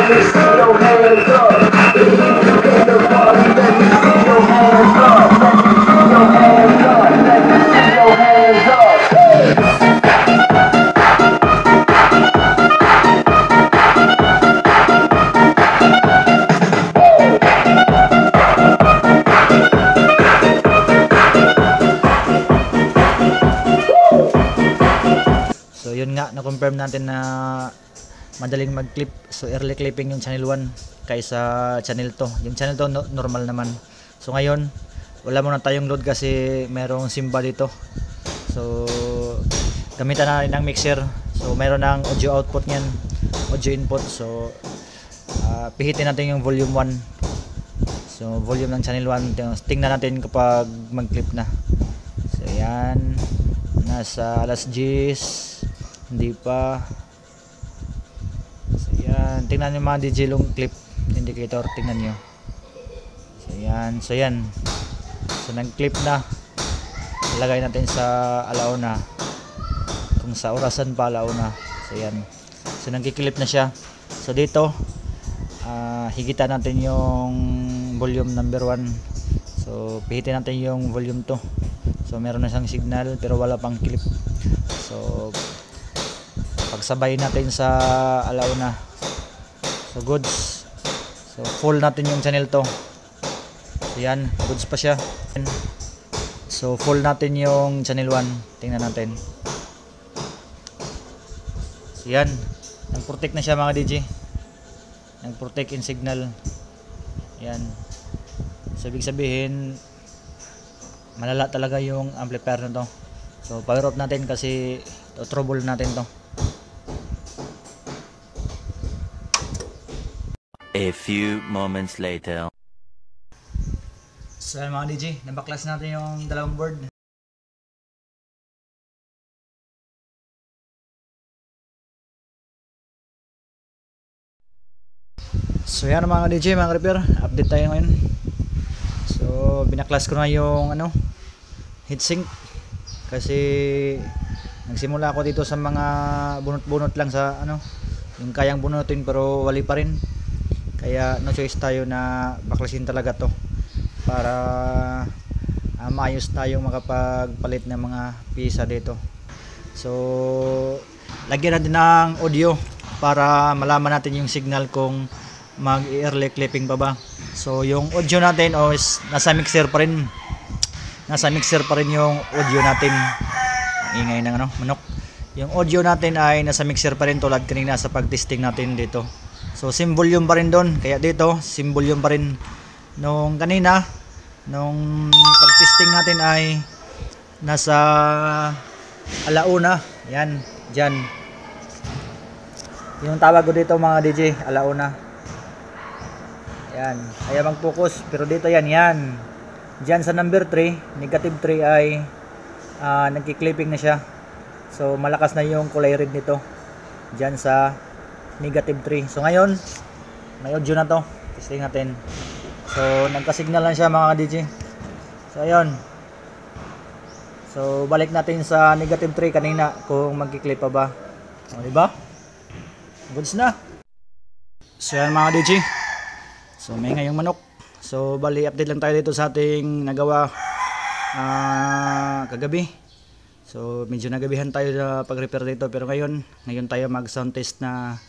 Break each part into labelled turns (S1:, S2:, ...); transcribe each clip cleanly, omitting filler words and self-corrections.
S1: me see your hands up. If you in the party, let me see your hands up. Let me see your hands up. Let me see your hands up.
S2: So yun nga, na-confirm natin na madaling mag-clip. So early clipping yung channel 1 kaysa channel 2. Yung channel 2 normal naman. So ngayon, wala muna tayong load kasi merong simba dito. So gamitan na rin ng mixer. So mayroon ng audio output niyan, audio input. So pihitin natin yung volume 1. So volume ng channel 1, tingnan natin kapag mag-clip na. So yan, nasa alas 10. Hindi pa. So yan, tingnan nyo mga DJ long clip indicator, tingnan nyo. So yan, so yan. So nag-clip na. Ilagay natin sa alauna. Kung sa orasan pa alauna. So yan. So nagki-clip na siya. So dito higitan natin yung volume number 1. So pihitin natin yung volume 2. So meron na siyang signal pero wala pang clip. So pagsabay natin sa alauna. So goods. So full natin yung channel 2. So yan, goods pa siya. So full natin yung channel 1. Tingnan natin. So yan, nag-protect na siya mga DJ. Nag-protect in signal. Yan. So ibig sabihin malala talaga yung amplifier na to. So power off natin kasi trouble natin to.
S3: A few moments later.
S2: So mga DJ, nabaklas natin yung dalawang board. So yan mga DJ, mga repair, update tayo ngayon. So binaklas ko na yung heatsink kasi nagsimula ako dito sa mga bunot-bunot lang sa yung kayang bunutin pero wali pa rin. Kaya no choice tayo na baklasin talaga to para maayos tayong makapagpalit ng mga pisa dito. So lagyan natin ng audio para malaman natin yung signal kung mag-early clipping pa ba. So yung audio natin is nasa mixer pa rin. Nasa mixer pa rin yung audio natin. Ingay ng manok. Yung audio natin ay nasa mixer pa rin tulad kanina sa pag-testing natin dito. So same volume pa rin doon. Kaya dito same volume pa rin. Nung kanina, nung pag-testing natin ay nasa alauna. Yan, dyan. Yung tawag ko dito mga DJ, alauna. Yan, kaya mag-focus. Pero dito yan. Diyan sa number 3, negative 3 ay nagki-clipping na siya. So malakas na yung kulay red nito. Diyan sa negative 3. So ngayon, may audio na to. Testing natin. So nagka-signal lang siya mga DJ. So ayun. So balik natin sa negative 3 kanina kung magki-clip pa ba. O diba? Goods na. So yan mga DJ. So may ngayong manok. So bali update lang tayo dito sa ating nagawa kagabi. So medyo nagabihan tayo sa pag-repair dito pero ngayon tayo mag-sound test na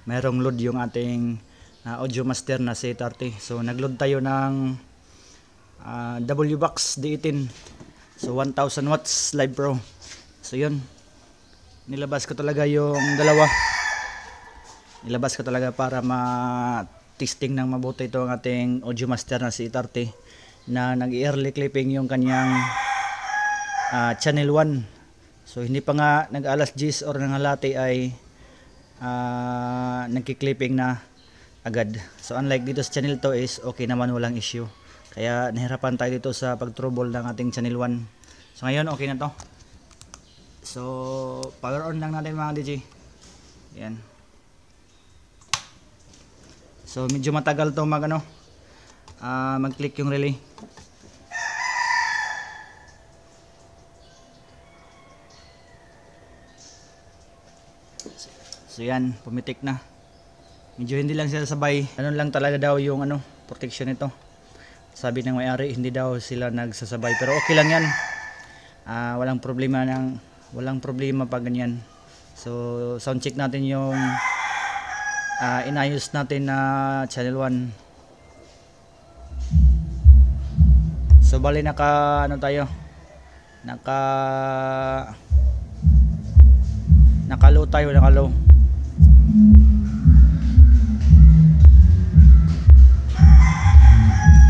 S2: mayroong load yung ating audio master na C30. So nag-load tayo ng W-Box D18. So 1000 watts live pro. So yun. Nilabas ko talaga yung dalawa. Nilabas ko talaga para testing ng mabuti ito ang ating audio master na C30 na nag-early clipping yung kanyang channel 1. So hindi pa nga nag-alas 10 or nangalati ay nagki-clipping na agad. So unlike dito sa channel 2 is okay naman, walang issue. Kaya nahirapan tayo dito sa pag-trouble ng ating channel 1. So ngayon okay na to. So power on lang natin mga DJ. Yan. So medyo matagal to mag-click yung relay. So yan, pumitik na. Medyo hindi lang sila sabay. Ano lang talaga daw yung ano, protection nito. Sabi ng may-ari, hindi daw sila nagsasabay. Pero okay lang yan. Walang problema pag ganyan. So sound check natin yung inayos natin na channel 1. So bali naka low tayo, naka low.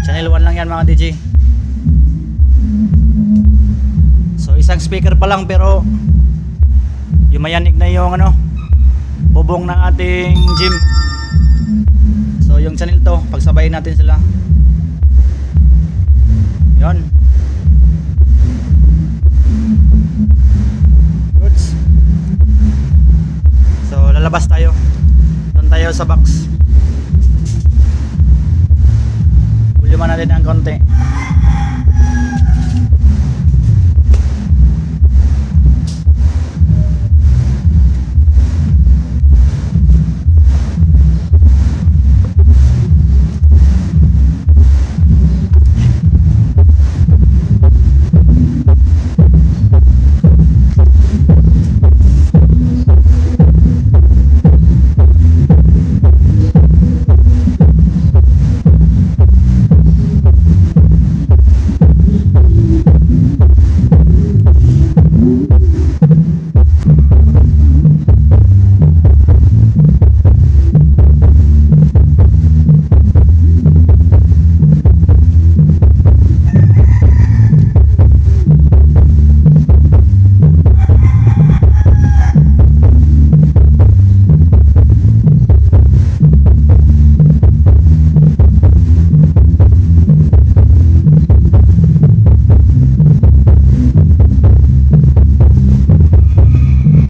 S2: Channel 1 lang yan mga DJ. So isang speaker pa lang pero yumayanig na yung ano, bubong ng ating gym. So yung channel to, pagsabayin natin sila. Yon. Goods. So lalabas tayo. Doon tayo sa box. Volume natin ang konti.